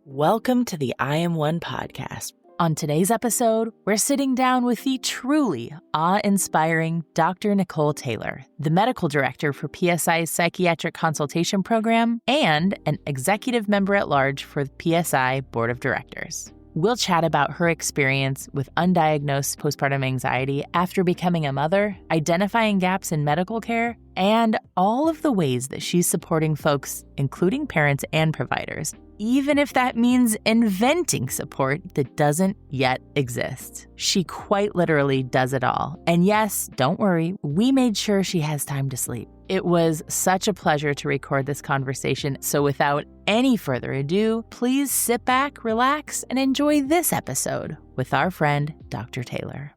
Welcome to the I Am One podcast. On today's episode, we're sitting down with the truly awe-inspiring Dr. Nicole Taylor, the medical director for PSI's Psychiatric Consultation program and an executive member at large for the PSI Board of Directors. We'll chat about her experience with undiagnosed postpartum anxiety after becoming a mother, identifying gaps in medical care, and all of the ways that she's supporting folks, including parents and providers, even if that means inventing support that doesn't yet exist. She quite literally does it all. And yes, don't worry, we made sure she has time to sleep. It was such a pleasure to record this conversation. So without any further ado, please sit back, relax, and enjoy this episode with our friend, Dr. Taylor.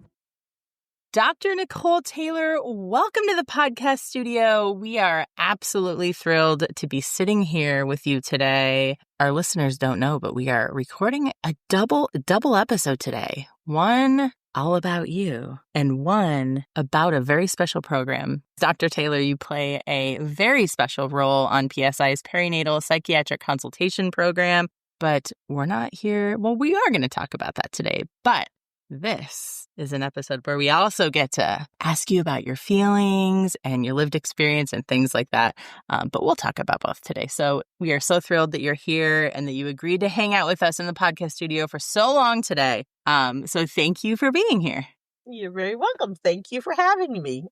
Dr. Nicole Taylor, welcome to the podcast studio. We are absolutely thrilled to be sitting here with you today. Our listeners don't know, but we are recording a double episode today. One all about you and one about a very special program. Dr. Taylor, you play a very special role on PSI's perinatal psychiatric consultation program, but we're not here. Well, we are going to talk about that today, but this is an episode where we also get to ask you about your feelings and your lived experience and things like that. But we'll talk about both today. So we are so thrilled that you're here and that you agreed to hang out with us in the podcast studio for so long today. So thank you for being here. You're very welcome. Thank you for having me.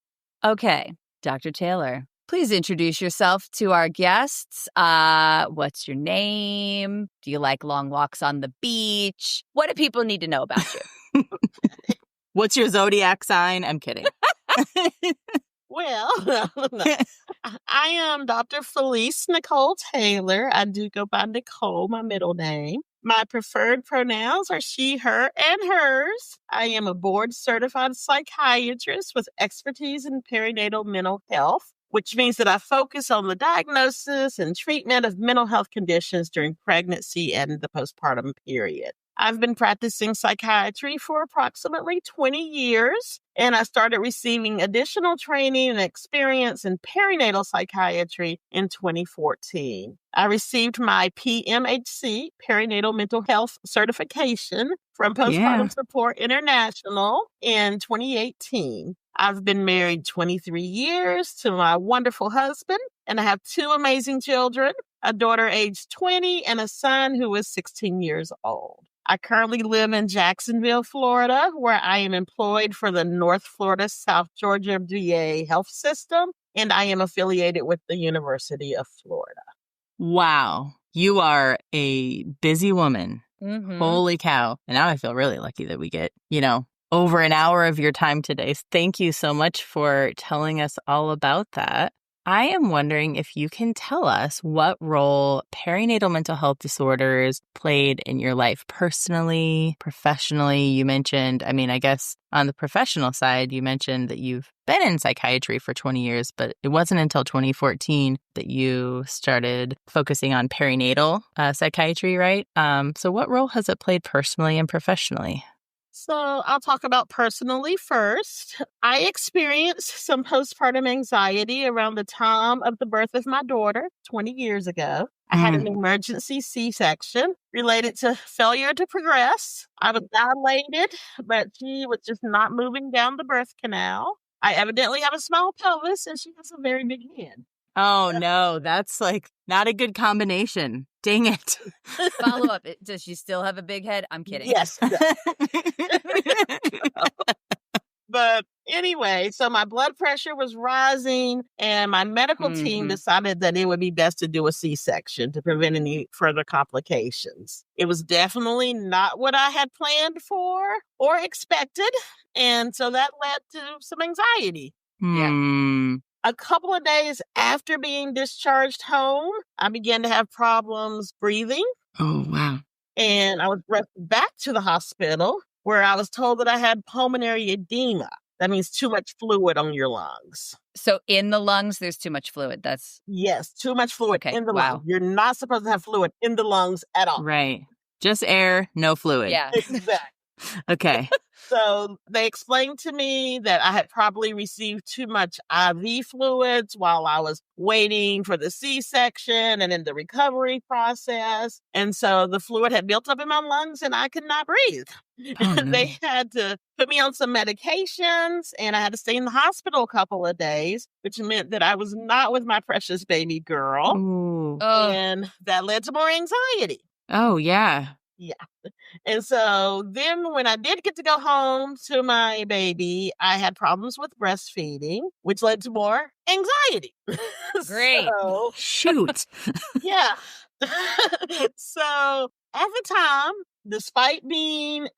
Okay, Dr. Taylor, please introduce yourself to our guests. What's your name? Do you like long walks on the beach? What do people need to know about you? What's your zodiac sign? I'm kidding. Well, I am Dr. Felice Nicole Taylor. I do go by Nicole, my middle name. My preferred pronouns are she, her, and hers. I am a board-certified psychiatrist with expertise in perinatal mental health, which means that I focus on the diagnosis and treatment of mental health conditions during pregnancy and the postpartum period. I've been practicing psychiatry for approximately 20 years, and I started receiving additional training and experience in perinatal psychiatry in 2014. I received my PMHC, Perinatal Mental Health Certification, from Postpartum Support International in 2018. I've been married 23 years to my wonderful husband, and I have two amazing children, a daughter aged 20 and a son who is 16 years old. I currently live in Jacksonville, Florida, where I am employed for the North Florida, South Georgia VA health system, and I am affiliated with the University of Florida. Wow. You are a busy woman. Mm-hmm. Holy cow. And now I feel really lucky that we get, over an hour of your time today. Thank you so much for telling us all about that. I am wondering if you can tell us what role perinatal mental health disorders played in your life personally, professionally. You mentioned, I guess on the professional side, you mentioned that you've been in psychiatry for 20 years, but it wasn't until 2014 that you started focusing on perinatal psychiatry, right? So what role has it played personally and professionally? So I'll talk about personally first. I experienced some postpartum anxiety around the time of the birth of my daughter 20 years ago. I had an emergency C-section related to failure to progress. I was dilated, but she was just not moving down the birth canal. I evidently have a small pelvis and she has a very big head. Oh, no, that's not a good combination. Dang it. Follow up. Does she still have a big head? I'm kidding. Yes. But anyway, so my blood pressure was rising and my medical team decided that it would be best to do a C-section to prevent any further complications. It was definitely not what I had planned for or expected. And so that led to some anxiety. Yeah. A couple of days after being discharged home, I began to have problems breathing. Oh, wow. And I was rushed back to the hospital where I was told that I had pulmonary edema. That means too much fluid on your lungs. So in the lungs, there's too much fluid. Yes, too much fluid in the wow. lungs. You're not supposed to have fluid in the lungs at all. Right. Just air, no fluid. Yeah. Exactly. Okay. So they explained to me that I had probably received too much IV fluids while I was waiting for the C-section and in the recovery process. And so the fluid had built up in my lungs and I could not breathe. Oh, no. They had to put me on some medications and I had to stay in the hospital a couple of days, which meant that I was not with my precious baby girl. Ooh. And that led to more anxiety. Oh, yeah. Yeah. And so then when I did get to go home to my baby, I had problems with breastfeeding, which led to more anxiety. Great. So, Shoot. yeah. So at the time, despite being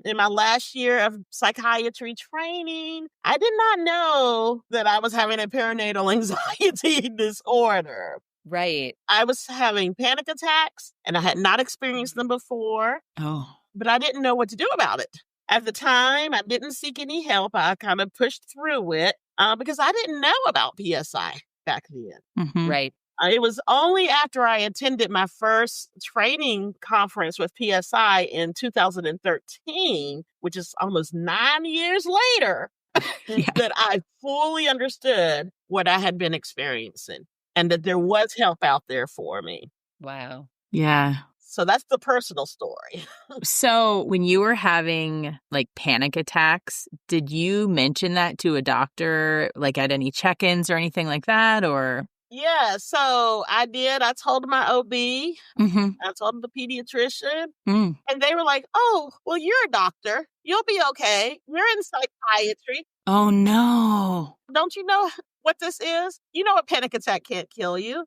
in my last year of psychiatry training, I did not know that I was having a perinatal anxiety disorder. Right. I was having panic attacks and I had not experienced them before, Oh. but I didn't know what to do about it. At the time, I didn't seek any help. I kind of pushed through it because I didn't know about PSI back then. Mhm. Right. It was only after I attended my first training conference with PSI in 2013, which is almost 9 years later, Yeah. that I fully understood what I had been experiencing and that there was help out there for me. Wow. Yeah. So that's the personal story. So when you were having like panic attacks, did you mention that to a doctor, like at any check-ins or anything like that? Or Yeah, so I did. I told my OB, Mhm. I told the pediatrician, Mm. and they were like, oh, well, you're a doctor. You'll be okay. You're in psychiatry. Oh, no. Don't you know what this is? You know a panic attack can't kill you.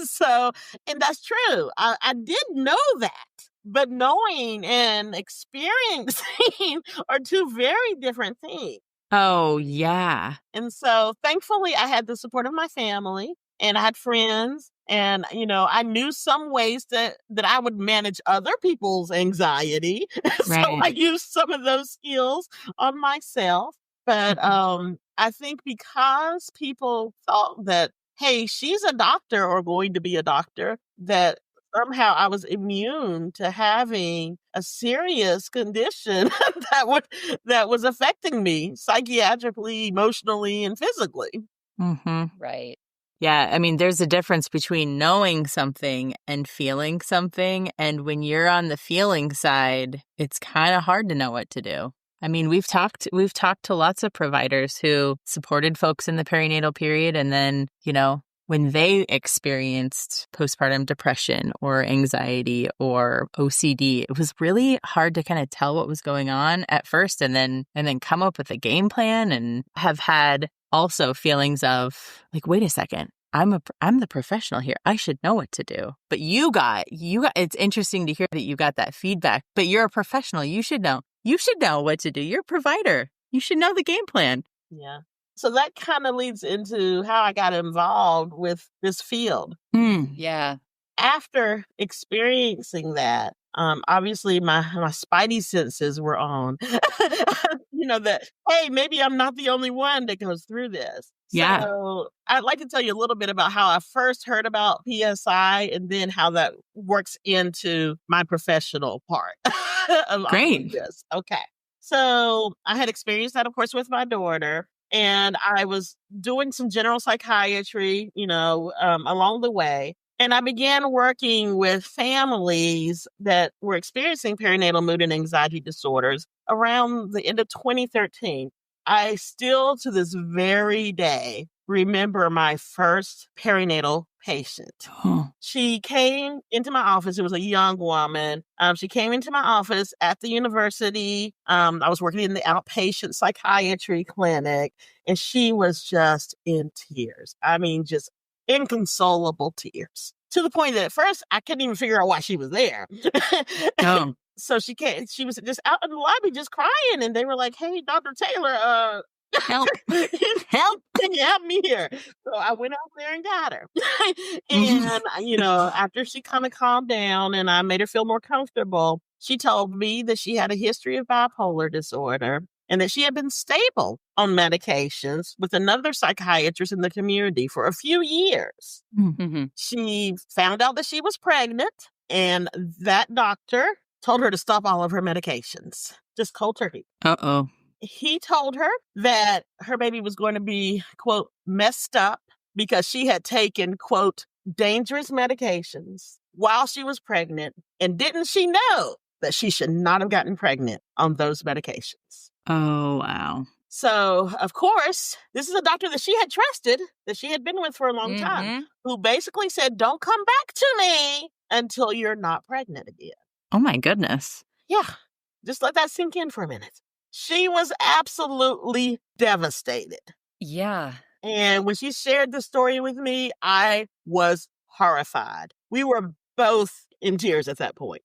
So, and that's true. I did know that, but knowing and experiencing are two very different things. Oh, yeah. And so thankfully I had the support of my family and I had friends and, you know, I knew some ways that I would manage other people's anxiety. So I Right. used some of those skills on myself. But I think because people thought that, hey, she's a doctor or going to be a doctor, that somehow I was immune to having a serious condition that was affecting me psychiatrically, emotionally, and physically. Mm-hmm. Right. Yeah. I mean, there's a difference between knowing something and feeling something. And when you're on the feeling side, it's kind of hard to know what to do. I mean, we've talked to lots of providers who supported folks in the perinatal period. And then, you know, when they experienced postpartum depression or anxiety or OCD, it was really hard to kind of tell what was going on at first and then come up with a game plan, and have had also feelings of like, wait a second, I'm the professional here. I should know what to do. But you got it's interesting to hear that you got that feedback, but you're a professional. You should know. You should know what to do. You're a provider. You should know the game plan. Yeah. So that kind of leads into how I got involved with this field. Yeah. After experiencing that, obviously my spidey senses were on. You know, that, hey, maybe I'm not the only one that goes through this. Yeah. So I'd like to tell you a little bit about how I first heard about PSI and then how that works into my professional part of all of Great. this. Okay. So I had experienced that, of course, with my daughter. And I was doing some general psychiatry, you know, along the way. And I began working with families that were experiencing perinatal mood and anxiety disorders around the end of 2013. I still, to this very day, remember my first perinatal patient. Oh. She came into my office. It was a young woman. She came into my office at the university. I was working in the outpatient psychiatry clinic, and she was just in tears. I mean, just inconsolable tears, to the point that at first I couldn't even figure out why she was there. Oh. So she was just out in the lobby just crying, and they were like, hey, Dr. Taylor, Help. Help. can you help me here? So I went out there and got her. And, you know, after she kind of calmed down and I made her feel more comfortable, she told me that she had a history of bipolar disorder and that she had been stable on medications with another psychiatrist in the community for a few years. Mm-hmm. She found out that she was pregnant, and that doctor told her to stop all of her medications. Just cold turkey. Uh-oh. He told her that her baby was going to be, quote, messed up because she had taken, quote, dangerous medications while she was pregnant. And didn't she know that she should not have gotten pregnant on those medications? Oh, wow. So, of course, this is a doctor that she had trusted, that she had been with for a long time, who basically said, don't come back to me until you're not pregnant again. Oh, my goodness. Yeah. Just let that sink in for a minute. She was absolutely devastated. Yeah. And when she shared the story with me, I was horrified. We were both in tears at that point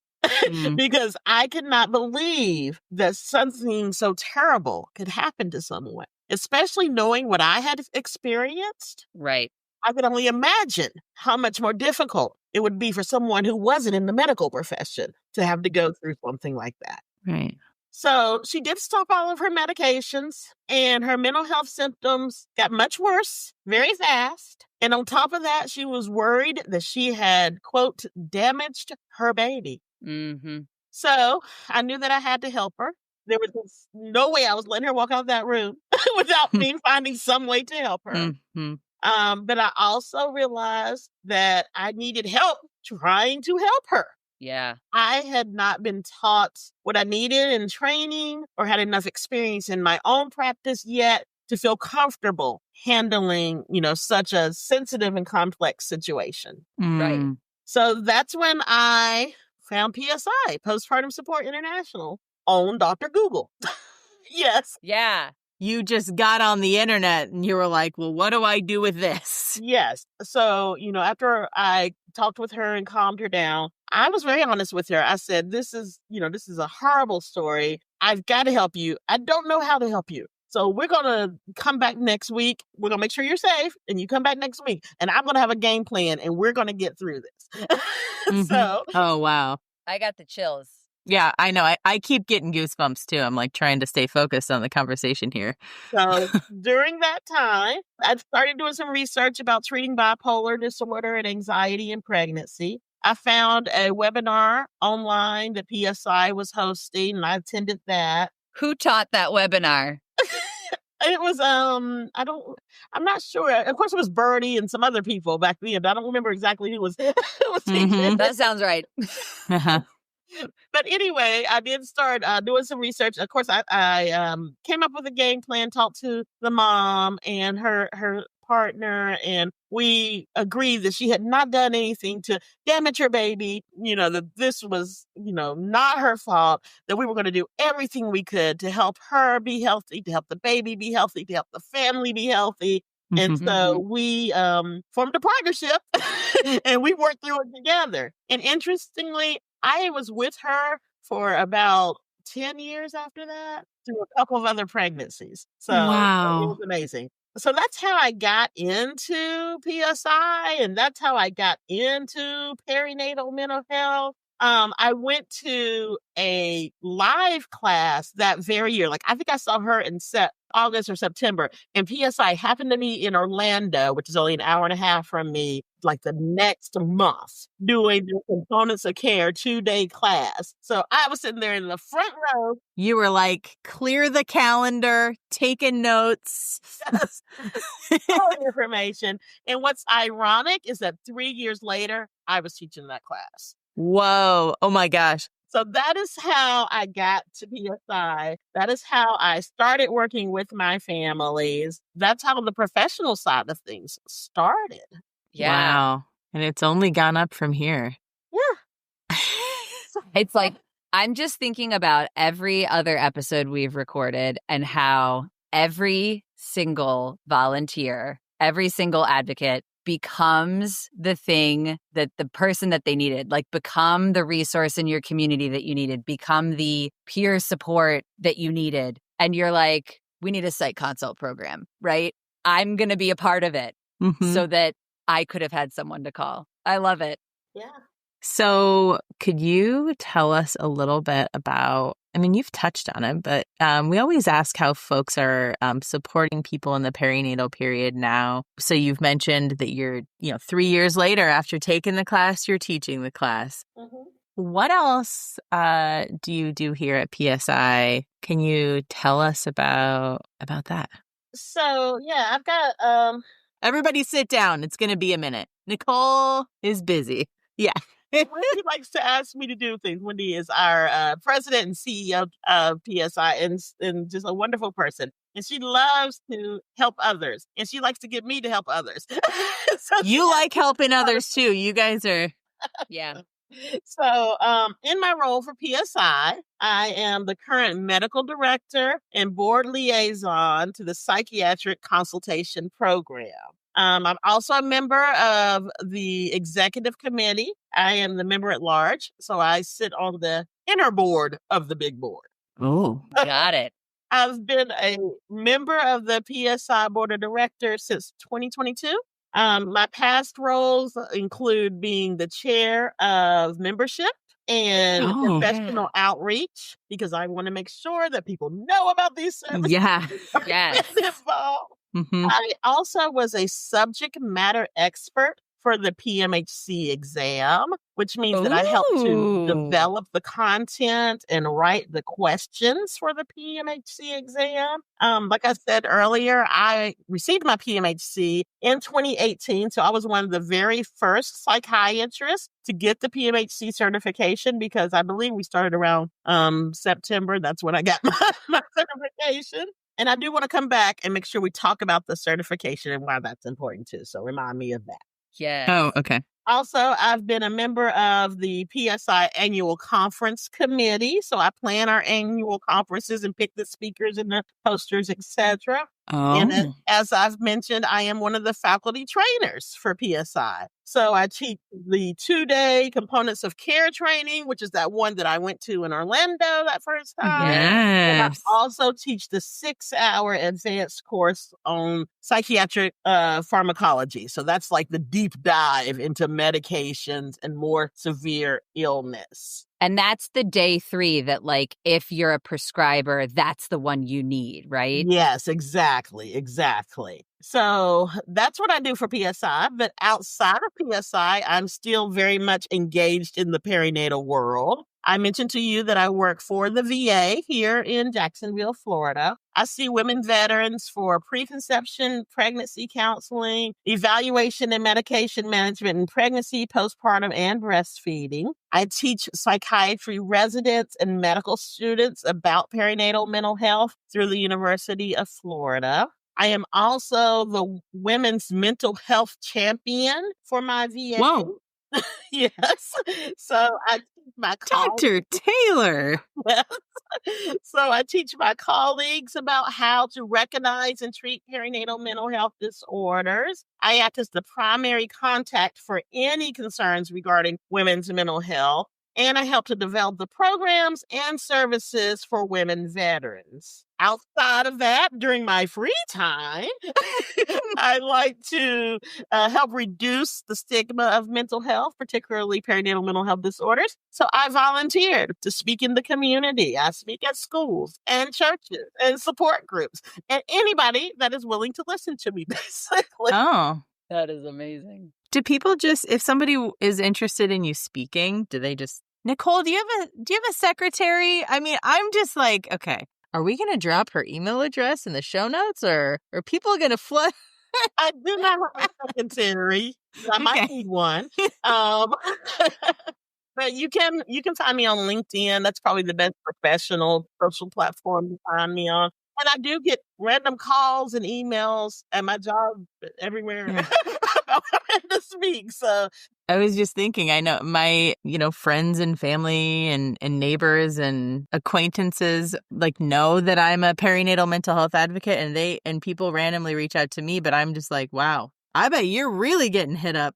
because I could not believe that something so terrible could happen to someone, especially knowing what I had experienced. Right. I could only imagine how much more difficult it would be for someone who wasn't in the medical profession to have to go through something like that. Right. So she did stop all of her medications, and her mental health symptoms got much worse very fast. And on top of that, she was worried that she had, quote, damaged her baby. So I knew that I had to help her. There was no way I was letting her walk out of that room without me finding some way to help her. But I also realized that I needed help trying to help her. Yeah. I had not been taught what I needed in training or had enough experience in my own practice yet to feel comfortable handling, such a sensitive and complex situation. Right. So that's when I found PSI, Postpartum Support International, on Dr. Google. Yes. Yeah. You just got on the internet and you were like, well, what do I do with this? Yes. So, after I talked with her and calmed her down, I was very honest with her. I said, this is a horrible story. I've got to help you. I don't know how to help you. So we're going to come back next week. We're going to make sure you're safe and you come back next week. And I'm going to have a game plan and we're going to get through this. So. Oh, wow. I got the chills. Yeah, I know. I keep getting goosebumps too. I'm like trying to stay focused on the conversation here. So during that time, I started doing some research about treating bipolar disorder and anxiety in pregnancy. I found a webinar online that PSI was hosting, and I attended that. Who taught that webinar? It was, I'm not sure. Of course, it was Birdie and some other people back then, but I don't remember exactly who was teaching. That sounds right. But anyway, I did start doing some research. Of course, I came up with a game plan, talked to the mom and her partner, and we agreed that she had not done anything to damage her baby, that this was, not her fault, that we were going to do everything we could to help her be healthy, to help the baby be healthy, to help the family be healthy. And so we formed a partnership and we worked through it together. And interestingly, I was with her for about 10 years after that, through a couple of other pregnancies. So wow. It was amazing. So that's how I got into PSI, and that's how I got into perinatal mental health. I went to a live class that very year. Like, I think I saw her in August or September, and PSI happened to be in Orlando, which is only an hour and a half from me, like the next month, doing the Components of Care 2-day class. So I was sitting there in the front row. You were like, clear the calendar, taking notes. Yes. All the information. And what's ironic is that 3 years later, I was teaching that class. Whoa. Oh my gosh. So that is how I got to PSI. That is how I started working with my families. That's how the professional side of things started. Yeah. Wow. And it's only gone up from here. Yeah. It's like, I'm just thinking about every other episode we've recorded and how every single volunteer, every single advocate becomes the thing that the person that they needed, like become the resource in your community that you needed, become the peer support that you needed. And you're like, we need a psych consult program, right? I'm going to be a part of it so that I could have had someone to call. I love it. Yeah. So could you tell us a little bit about, you've touched on it, but we always ask how folks are supporting people in the perinatal period now. So you've mentioned that you're, 3 years later after taking the class, you're teaching the class. What else do you do here at PSI? Can you tell us about that? So yeah, I've got Everybody sit down. It's going to be a minute. Nicole is busy. Yeah. Wendy likes to ask me to do things. Wendy is our president and CEO of PSI and just a wonderful person. And she loves to help others. And she likes to get me to help others. So You like helping others too. You guys are. Yeah. So, in my role for PSI, I am the current medical director and board liaison to the Psychiatric Consultation program. I'm also a member of the executive committee. I am the member at large, so I sit on the inner board of the big board. Oh, Got it. I've been a member of the PSI Board of Directors since 2022. My past roles include being the chair of membership and professional outreach, because I want to make sure that people know about these services. Yeah. Yes. Involved. Mm-hmm. I also was a subject matter expert for the PMHC exam, which means that I helped to develop the content and write the questions for the PMHC exam. Like I said earlier, I received my PMHC in 2018. So I was one of the very first psychiatrists to get the PMHC certification, because I believe we started around September. That's when I got my certification. And I do want to come back and make sure we talk about the certification and why that's important too. So remind me of that. Yeah. Oh, okay. Also, I've been a member of the PSI Annual Conference Committee. So I plan our annual conferences and pick the speakers and the posters, etc. Oh. And as I've mentioned, I am one of the faculty trainers for PSI. So I teach the 2-day components of care training, which is that one that I went to in Orlando that first time. And I Yes. also teach the 6-hour advanced course on psychiatric pharmacology. So that's like the deep dive into medications and more severe illness. And that's the day 3 that, like, if you're a prescriber, that's the one you need, right? Yes, exactly. So that's what I do for PSI. But outside of PSI, I'm still very much engaged in the perinatal world. I mentioned to you that I work for the VA here in Jacksonville, Florida. I see women veterans for preconception, pregnancy counseling, evaluation and medication management in pregnancy, postpartum, and breastfeeding. I teach psychiatry residents and medical students about perinatal mental health through the University of Florida. I am also the women's mental health champion for my VA. Whoa. Yes. So I teach my Dr. Taylor. So I teach my colleagues about how to recognize and treat perinatal mental health disorders. I act as the primary contact for any concerns regarding women's mental health. And I help to develop the programs and services for women veterans. Outside of that, during my free time, I like to help reduce the stigma of mental health, particularly perinatal mental health disorders. So I volunteered to speak in the community. I speak at schools and churches and support groups and anybody that is willing to listen to me, basically. Oh. That is amazing. Do people just, if somebody is interested in you speaking, do they just, Nicole, do you have a secretary? I mean, I'm just like, okay, are we going to drop her email address in the show notes, or are people going to flood? I do not have a secretary. I might need one. But you can find me on LinkedIn. That's probably the best professional social platform to find me on. And I do get random calls and emails at my job everywhere about having to speak. So I was just thinking, I know my, friends and family and neighbors and acquaintances know that I'm a perinatal mental health advocate, and people randomly reach out to me, but I'm just like, wow, I bet you're really getting hit up,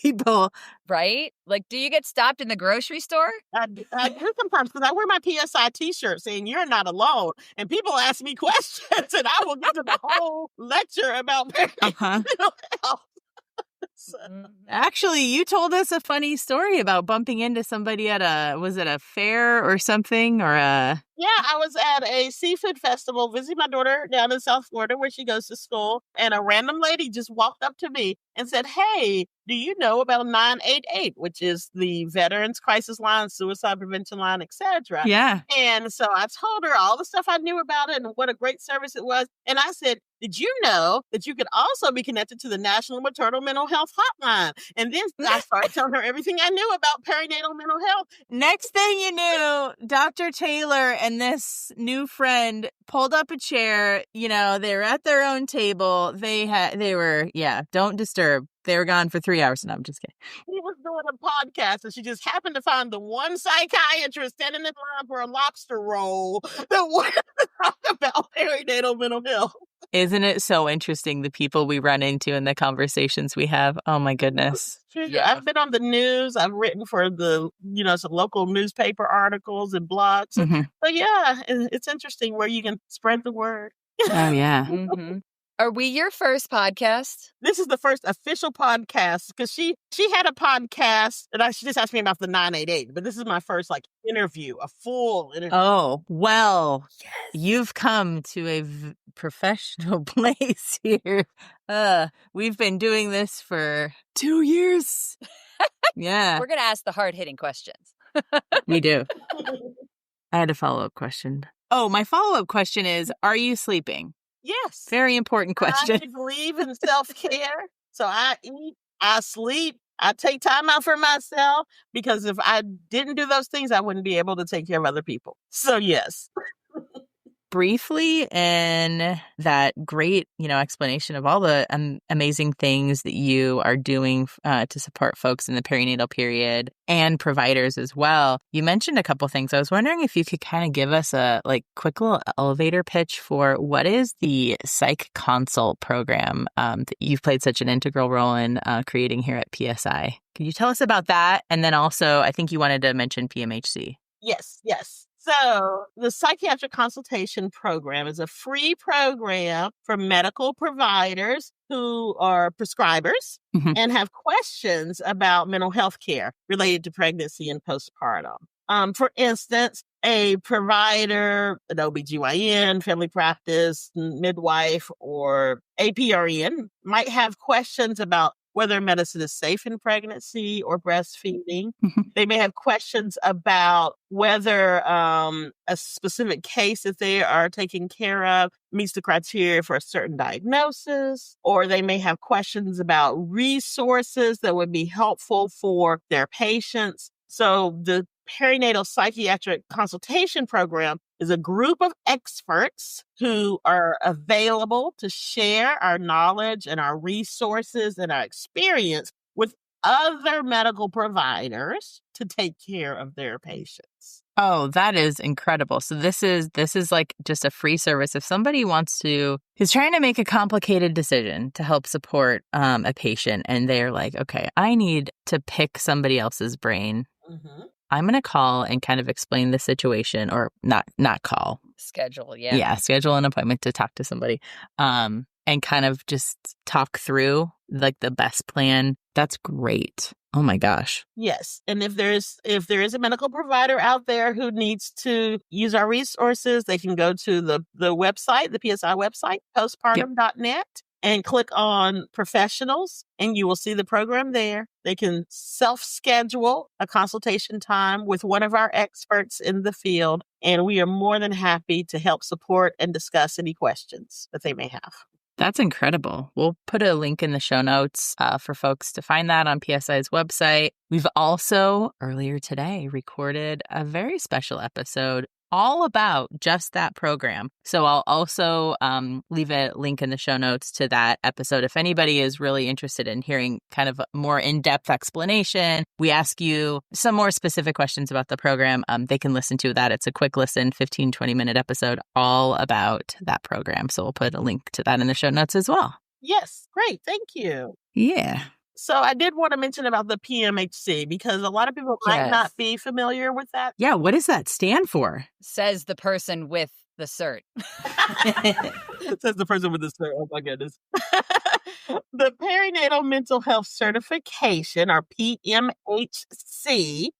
people. Right? Like, do you get stopped in the grocery store? I do sometimes, because I wear my PSI t-shirt saying you're not alone. And people ask me questions and I will give them a whole lecture about perinatal mental health. So. Actually, you told us a funny story about bumping into somebody at was it a fair or something, or Yeah, I was at a seafood festival visiting my daughter down in South Florida where she goes to school. And a random lady just walked up to me and said, "Hey, do you know about 988, which is the Veterans Crisis Line, Suicide Prevention Line, etc." Yeah. And so I told her all the stuff I knew about it and what a great service it was. And I said, "Did you know that you could also be connected to the National Maternal Mental Health Hotline?" And then I started telling her everything I knew about perinatal mental health. Next thing you knew, Dr. Taylor and this new friend pulled up a chair. You know, they were at their own table. They were, don't disturb. They were gone for 3 hours. No, I'm just kidding. She was doing a podcast and she just happened to find the one psychiatrist standing in line for a lobster roll that wanted to talk about perinatal mental health. Isn't it so interesting, the people we run into and the conversations we have? Oh, my goodness. Yeah. I've been on the news. I've written for some local newspaper articles and blogs. Mm-hmm. So, yeah, it's interesting where you can spread the word. Oh, yeah. Mm-hmm. Are we your first podcast? This is the first official podcast because she had a podcast and she just asked me about the 988, but this is my first interview, a full interview. Oh, well, yes. You've come to a professional place here. We've been doing this for 2 years. Yeah. We're going to ask the hard-hitting questions. We do. I had a follow-up question. Oh, my follow-up question is, are you sleeping? Yes. Very important question. I believe in self-care. So I eat, I sleep, I take time out for myself because if I didn't do those things, I wouldn't be able to take care of other people. So yes. Briefly, in that great, explanation of all the amazing things that you are doing to support folks in the perinatal period and providers as well, you mentioned a couple things. I was wondering if you could kind of give us a quick little elevator pitch for what is the Psych Consult program that you've played such an integral role in creating here at PSI. Can you tell us about that? And then also, I think you wanted to mention PMHC. Yes. So the Psychiatric Consultation program is a free program for medical providers who are prescribers and have questions about mental health care related to pregnancy and postpartum. For instance, a provider, an OBGYN, family practice, midwife, or APRN might have questions about whether medicine is safe in pregnancy or breastfeeding. They may have questions about whether a specific case that they are taking care of meets the criteria for a certain diagnosis, or they may have questions about resources that would be helpful for their patients. So the Perinatal Psychiatric Consultation program is a group of experts who are available to share our knowledge and our resources and our experience with other medical providers to take care of their patients. Oh, that is incredible. So this is just a free service. If somebody is trying to make a complicated decision to help support a patient and they're like, okay, I need to pick somebody else's brain. I'm going to call and kind of explain the situation, or not call. Schedule, yeah. Yeah, schedule an appointment to talk to somebody and kind of just talk through the best plan. That's great. Oh my gosh. Yes. And if there is a medical provider out there who needs to use our resources, they can go to the website, the PSI website, postpartum.net. And click on professionals and you will see the program there. They can self-schedule a consultation time with one of our experts in the field. And we are more than happy to help support and discuss any questions that they may have. That's incredible. We'll put a link in the show notes for folks to find that on PSI's website. We've also, earlier today, recorded a very special episode all about just that program. So I'll also leave a link in the show notes to that episode. If anybody is really interested in hearing kind of a more in-depth explanation, we ask you some more specific questions about the program, they can listen to that. It's a quick listen, 15, 20-minute episode all about that program. So we'll put a link to that in the show notes as well. Yes, great. Thank you. Yeah. So I did want to mention about the PMHC because a lot of people might not be familiar with that. Yeah, what does that stand for? Says the person with the cert. Says the person with the cert. Oh my goodness. The Perinatal Mental Health Certification, or PMHC,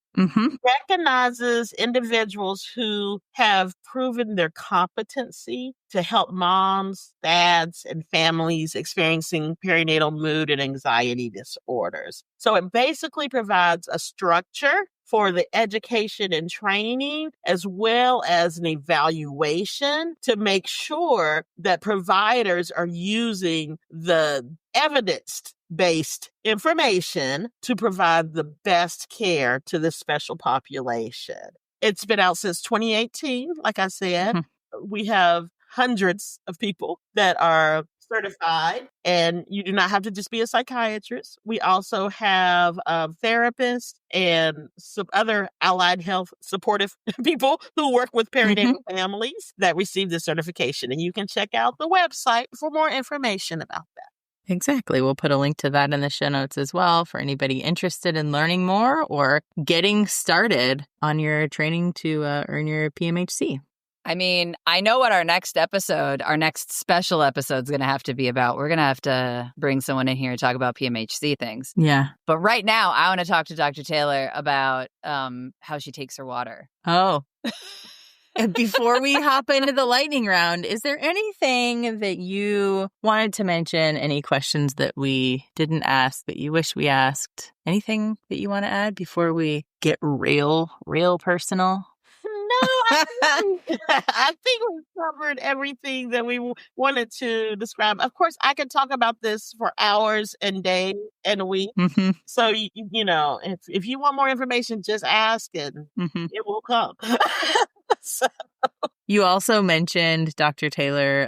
recognizes individuals who have proven their competency to help moms, dads, and families experiencing perinatal mood and anxiety disorders. So it basically provides a structure for the education and training, as well as an evaluation to make sure that providers are using the evidence-based information to provide the best care to this special population. It's been out since 2018, like I said. We have hundreds of people that are certified, and you do not have to just be a psychiatrist. We also have therapists and some other allied health supportive people who work with perinatal families that receive the certification. And you can check out the website for more information about that. Exactly. We'll put a link to that in the show notes as well for anybody interested in learning more or getting started on your training to earn your PMHC. I mean, I know what our next special episode is going to have to be about. We're going to have to bring someone in here and talk about PMHC things. Yeah. But right now, I want to talk to Dr. Taylor about how she takes her water. Oh. And before we hop into the lightning round, is there anything that you wanted to mention? Any questions that we didn't ask that you wish we asked? Anything that you want to add before we get real personal? No, I think we covered everything that we wanted to describe. Of course, I could talk about this for hours and days and weeks. So, you know, if you want more information, just ask and it will come. So. You also mentioned, Dr. Taylor,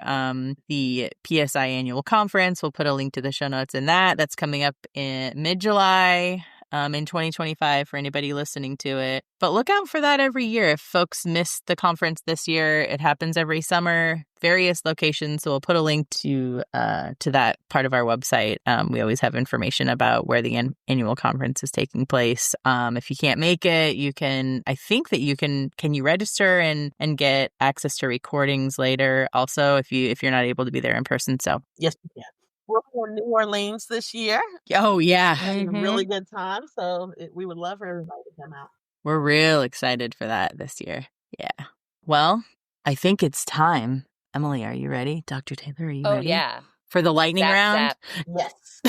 the PSI annual conference. We'll put a link to the show notes in that. That's coming up in mid-July. In 2025 for anybody listening to it. But look out for that every year. If folks missed the conference this year, it happens every summer, various locations. So we'll put a link to that part of our website. We always have information about where the annual conference is taking place. If you can't make it, can you register and get access to recordings later? Also, if you're not able to be there in person. So yes, we can. We're in New Orleans this year. Oh, yeah. Having a really good time. So we would love for everybody to come out. We're real excited for that this year. Yeah. Well, I think it's time. Emily, are you ready? Dr. Taylor, are you ready? Oh, yeah. For the lightning round? Yes.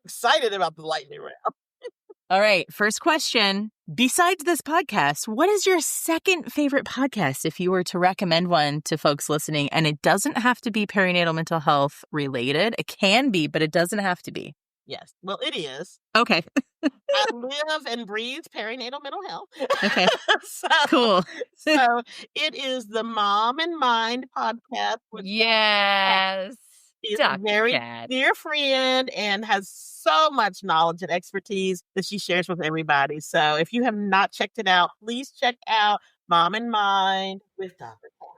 Excited about the lightning round. All right. First question. Besides this podcast, what is your second favorite podcast if you were to recommend one to folks listening? And it doesn't have to be perinatal mental health related. It can be, but it doesn't have to be. Yes. Well, it is. Okay. I live and breathe perinatal mental health. Okay. Cool. So it is the Mom and Mind podcast. Yes. She's a very dear friend and has so much knowledge and expertise that she shares with everybody. So if you have not checked it out, please check out Mom and Mind with Dr. Kat.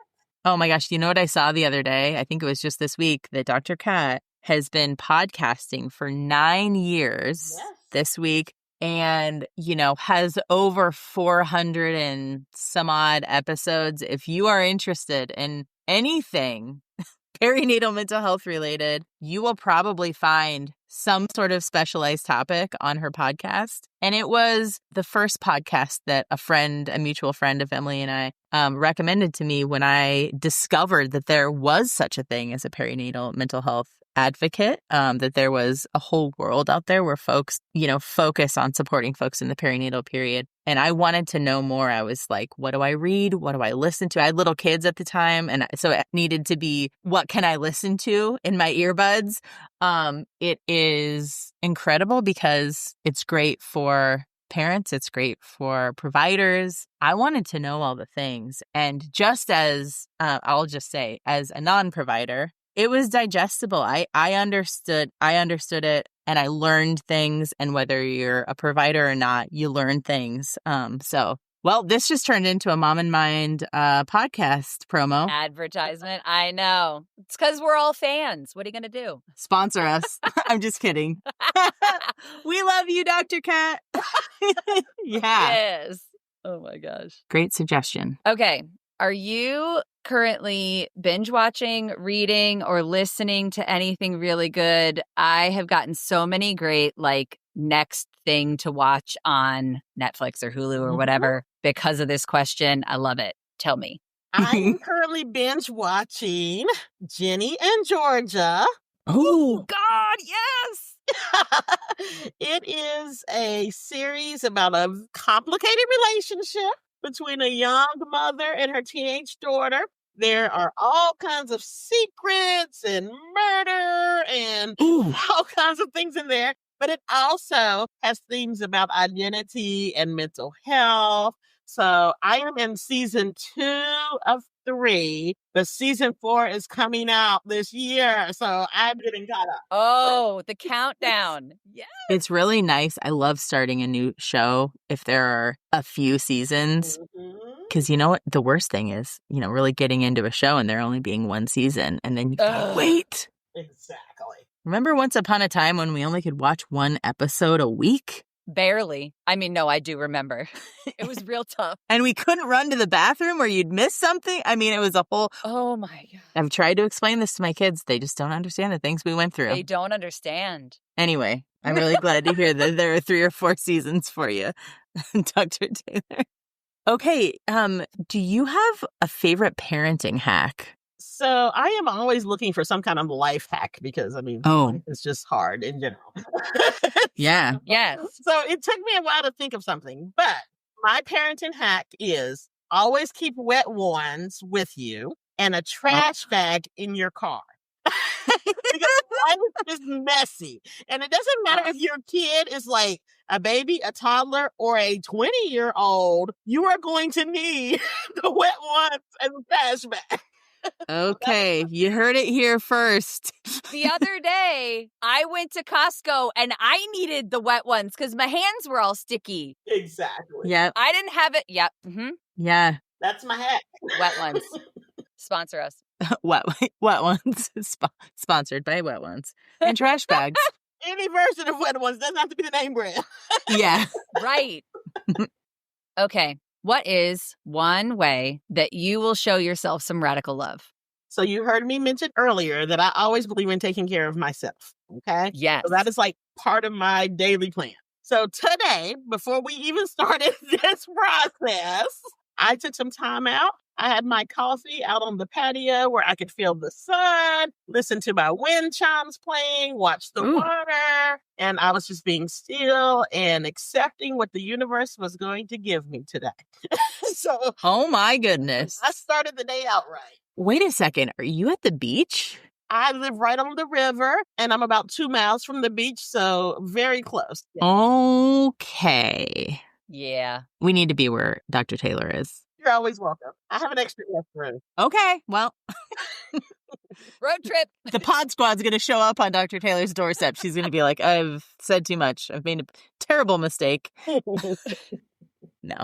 Oh my gosh. You know what I saw the other day? I think it was just this week that Dr. Kat has been podcasting for 9 years this week and, has over 400 and some odd episodes. If you are interested in anything perinatal mental health related, you will probably find some sort of specialized topic on her podcast. And it was the first podcast that a mutual friend of Emily and I recommended to me when I discovered that there was such a thing as a perinatal mental health advocate, that there was a whole world out there where folks, focus on supporting folks in the perinatal period. And I wanted to know more. I was like, what do I read? What do I listen to? I had little kids at the time. And so it needed to be, what can I listen to in my earbuds? It is incredible because it's great for parents. It's great for providers. I wanted to know all the things. And just as, I'll just say, as a non-provider, it was digestible. I understood it and I learned things. And whether you're a provider or not, you learn things. This just turned into a Mom and Mind podcast promo. Advertisement. I know. It's because we're all fans. What are you going to do? Sponsor us. I'm just kidding. We love you, Dr. Kat. Yeah. Yes. Oh my gosh. Great suggestion. Okay. Are you currently binge watching, reading, or listening to anything really good? I have gotten so many great next thing to watch on Netflix or Hulu or whatever because of this question. I love it. Tell me. I am currently binge watching Jenny and Georgia. Oh, God, yes. It is a series about a complicated relationship between a young mother and her teenage daughter. There are all kinds of secrets and murder and all kinds of things in there. But it also has themes about identity and mental health. So I am in season 2 of 3, but season 4 is coming out this year. So I'm getting caught up. Oh, the countdown. Yeah. It's really nice. I love starting a new show if there are a few seasons. Because you know what? The worst thing is, really getting into a show and there only being one season. And then you gotta wait. Exactly. Remember once upon a time when we only could watch one episode a week? Barely. I mean, no, I do remember. It was real tough. And we couldn't run to the bathroom or you'd miss something. I mean, it was a whole... Oh, my God. I've tried to explain this to my kids. They just don't understand the things we went through. They don't understand. Anyway, I'm really glad to hear that there are 3 or 4 seasons for you, Dr. Taylor. Okay, do you have a favorite parenting hack? So I am always looking for some kind of life hack because, life is just hard in general. Yeah. Yes. So it took me a while to think of something, but my parenting hack is always keep wet ones with you and a trash bag in your car. Because life is messy. And it doesn't matter if your kid is like a baby, a toddler, or a 20-year-old, you are going to need the wet ones and the trash bag. Okay, you heard it here first. The other day, I went to Costco and I needed the wet ones because my hands were all sticky. Exactly. Yep. I didn't have it. Yep. Mm-hmm. Yeah. That's my hack. Wet ones. Sponsor us. Wet ones. Sponsored by Wet Ones. And trash bags. Any version of wet ones doesn't have to be the name brand. Yeah. Right. Okay. What is one way that you will show yourself some radical love? So you heard me mention earlier that I always believe in taking care of myself. Okay? Yes. So that is like part of my daily plan. So today, before we even started this process, I took some time out. I had my coffee out on the patio where I could feel the sun, listen to my wind chimes playing, watch the water. And I was just being still and accepting what the universe was going to give me today. So, oh my goodness. I started the day out right. Wait a second. Are you at the beach? I live right on the river and I'm about 2 miles from the beach. So very close. Okay. Yeah. We need to be where Dr. Taylor is. You're always welcome. I have an extra guest room. Okay, well. Road trip. The pod squad's going to show up on Dr. Taylor's doorstep. She's going to be like, I've said too much. I've made a terrible mistake. No.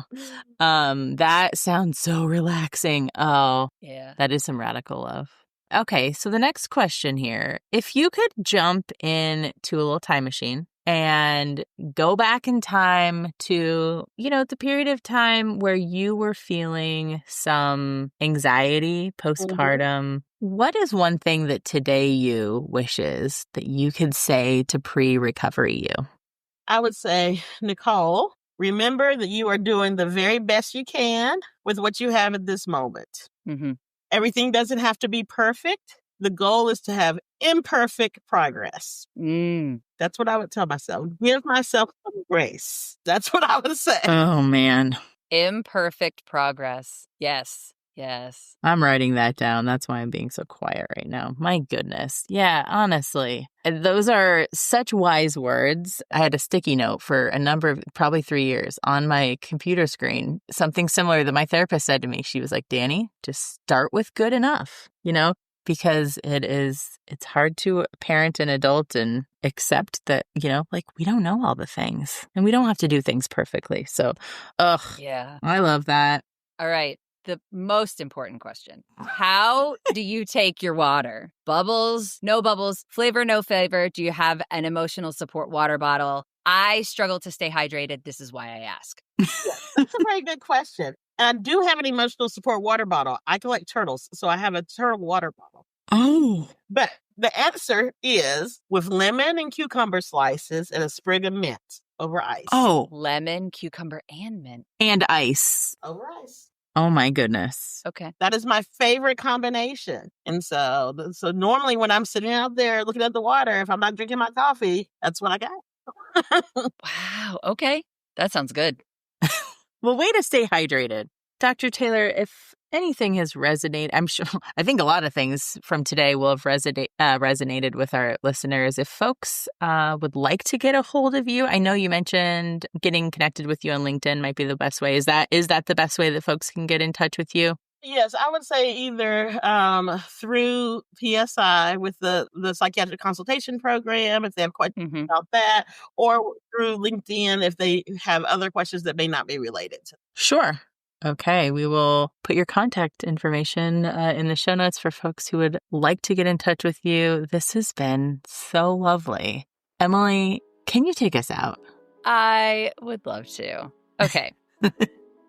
That sounds so relaxing. Oh, yeah. That is some radical love. Okay, so the next question here. If you could jump into a little time machine and go back in time to, the period of time where you were feeling some anxiety postpartum, what is one thing that today you wishes that you could say to pre-recovery you? I would say, Nicole, remember that you are doing the very best you can with what you have at this moment. Mm-hmm. Everything doesn't have to be perfect. The goal is to have imperfect progress. That's what I would tell myself. Give myself some grace. That's what I would say. Oh, man. Imperfect progress. Yes. Yes. I'm writing that down. That's why I'm being so quiet right now. My goodness. Yeah, honestly. Those are such wise words. I had a sticky note for a number of, probably 3 years on my computer screen. Something similar that my therapist said to me. She was like, Danny, just start with good enough, because it's hard to parent an adult and accept that, we don't know all the things and we don't have to do things perfectly. So, yeah, I love that. All right. The most important question. How do you take your water? Bubbles, no bubbles, flavor, no flavor? Do you have an emotional support water bottle? I struggle to stay hydrated. This is why I ask. Yes, that's a very good question. And I do have an emotional support water bottle. I collect turtles, so I have a turtle water bottle. Oh. But The answer is with lemon and cucumber slices and a sprig of mint over ice. Oh, Lemon, cucumber, and mint. and ice. Over ice. Oh my goodness. Okay. That is my favorite combination. And so normally when I'm sitting out there looking at the water, if I'm not drinking my coffee, that's what I got. Wow. Okay. That sounds good. Well, way to stay hydrated. Dr. Taylor, if anything has resonated, I think a lot of things from today will have resonated with our listeners. If folks would like to get a hold of you, I know you mentioned getting connected with you on LinkedIn might be the best way. Is that the best way that folks can get in touch with you? Yes, I would say either through PSI with the Psychiatric Consultation program, if they have questions about that, or through LinkedIn if they have other questions that may not be related to. Sure. Okay, we will put your contact information in the show notes for folks who would like to get in touch with you. This has been so lovely. Emily, can you take us out? I would love to. Okay.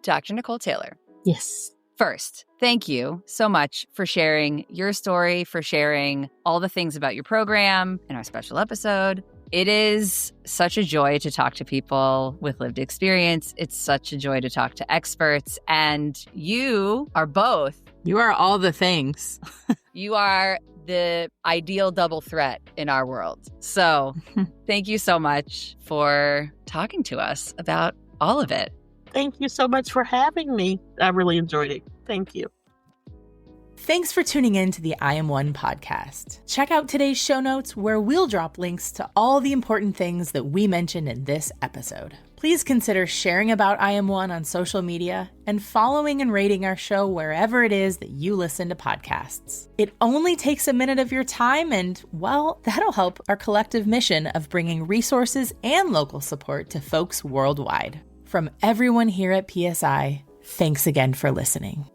Dr. Nicole Taylor. Yes. First, thank you so much for sharing your story, for sharing all the things about your program in our special episode. It is such a joy to talk to people with lived experience. It's such a joy to talk to experts. And you are both. You are all the things. You are the ideal double threat in our world. So thank you so much for talking to us about all of it. Thank you so much for having me. I really enjoyed it. Thank you. Thanks for tuning in to the I Am One podcast. Check out today's show notes where we'll drop links to all the important things that we mentioned in this episode. Please consider sharing about I Am One on social media and following and rating our show wherever it is that you listen to podcasts. It only takes a minute of your time and, well, that'll help our collective mission of bringing resources and local support to folks worldwide. From everyone here at PSI, thanks again for listening.